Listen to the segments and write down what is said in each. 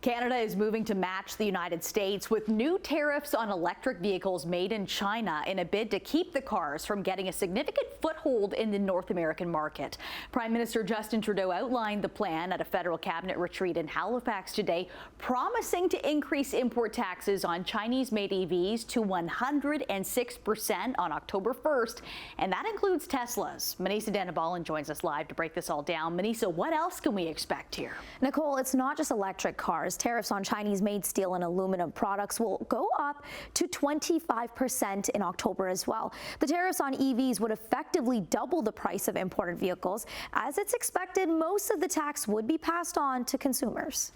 Canada is moving to match the United States with new tariffs on electric vehicles made in China in a bid to keep the cars from getting a significant foothold in the North American market. Prime Minister Justin Trudeau outlined the plan at a federal cabinet retreat in Halifax today, promising to increase import taxes on Chinese-made EVs to 106% on October 1st, and that includes Teslas. Manisa Danabalan joins us live to break this all down. Manisa, what else can we expect here? Nicole, it's not just electric cars. Tariffs on Chinese-made steel and aluminum products will go up to 25% in October as well. The tariffs on EVs would effectively double the price of imported vehicles. As it's expected, most of the tax would be passed on to consumers.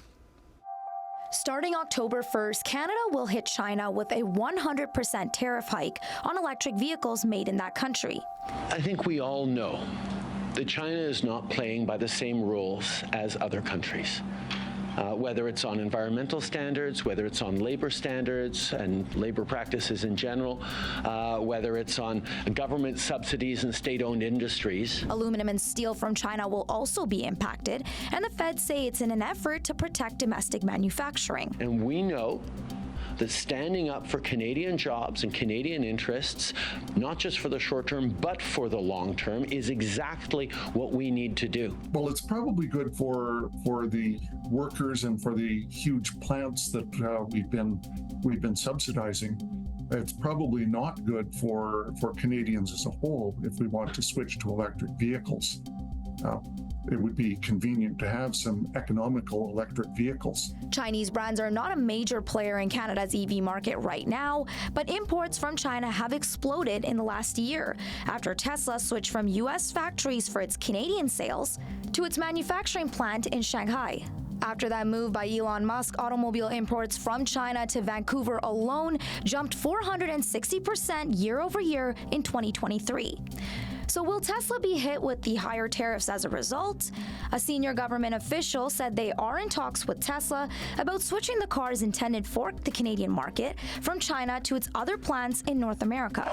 Starting October 1st, Canada will hit China with a 100% tariff hike on electric vehicles made in that country. I think we all know that China is not playing by the same rules as other countries. Whether it's on environmental standards, whether it's on labor standards and labor practices in general, whether it's on government subsidies and state-owned industries. Aluminum and steel from China will also be impacted, and the feds say it's in an effort to protect domestic manufacturing. And we know that standing up for Canadian jobs and Canadian interests, not just for the short term, but for the long term, is exactly what we need to do. Well, it's probably good for the workers and for the huge plants that we've been subsidizing. It's probably not good for Canadians as a whole if we want to switch to electric vehicles. It would be convenient to have some economical electric vehicles. Chinese brands are not a major player in Canada's EV market right now, but imports from China have exploded in the last year after Tesla switched from U.S. factories for its Canadian sales to its manufacturing plant in Shanghai. After that move by Elon Musk, automobile imports from China to Vancouver alone jumped 460% year over year in 2023. So will Tesla be hit with the higher tariffs as a result? A senior government official said they are in talks with Tesla about switching the cars intended for the Canadian market from China to its other plants in North America.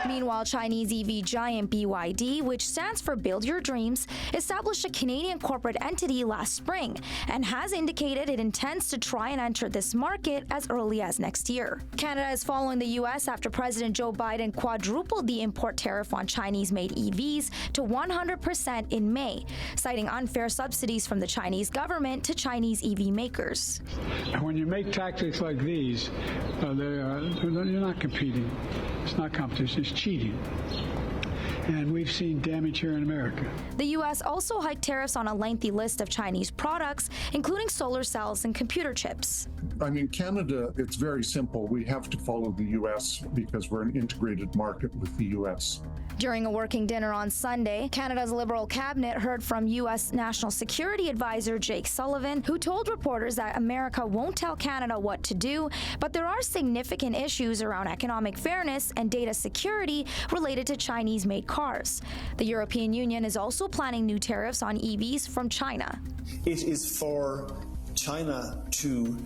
Meanwhile, Chinese EV giant BYD, which stands for Build Your Dreams, established a Canadian corporate entity last spring and has indicated it intends to try and enter this market as early as next year. Canada is following the U.S. after President Joe Biden quadrupled the import tariff on Chinese-made EVs to 100% in May, citing unfair subsidies from the Chinese government to Chinese EV makers. When you make tactics like these, you're not competing. It's not competition, it's cheating. And we've seen damage here in America. The U.S. also hiked tariffs on a lengthy list of Chinese products, including solar cells and computer chips. I mean, Canada, it's very simple. We have to follow the U.S. because we're an integrated market with the U.S. During a working dinner on Sunday, Canada's Liberal cabinet heard from U.S. National Security Advisor Jake Sullivan, who told reporters that America won't tell Canada what to do, but there are significant issues around economic fairness and data security related to Chinese-made cars. The European Union is also planning new tariffs on EVs from China. It is for China to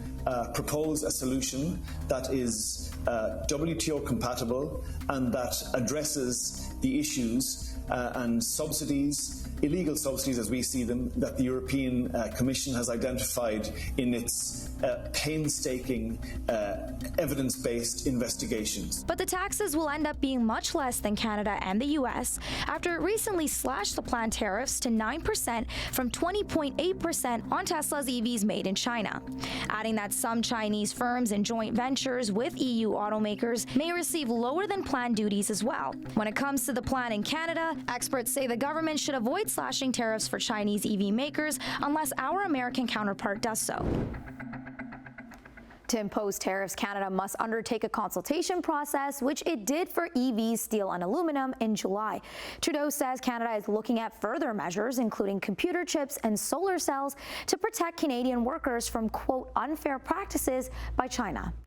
propose a solution that is WTO compatible and that addresses the issues and subsidies, illegal subsidies as we see them, that the European Commission has identified in its painstaking evidence-based investigations. But the taxes will end up being much less than Canada and the U.S. after it recently slashed the planned tariffs to 9% from 20.8% on Tesla's EVs made in China, adding that some Chinese firms and joint ventures with EU automakers may receive lower than planned duties as well. When it comes to the plan in Canada, experts say the government should avoid slashing tariffs for Chinese EV makers unless our American counterpart does so. To impose tariffs, Canada must undertake a consultation process, which it did for EVs, steel, and aluminum in July. Trudeau says Canada is looking at further measures, including computer chips and solar cells, to protect Canadian workers from, quote, unfair practices by China.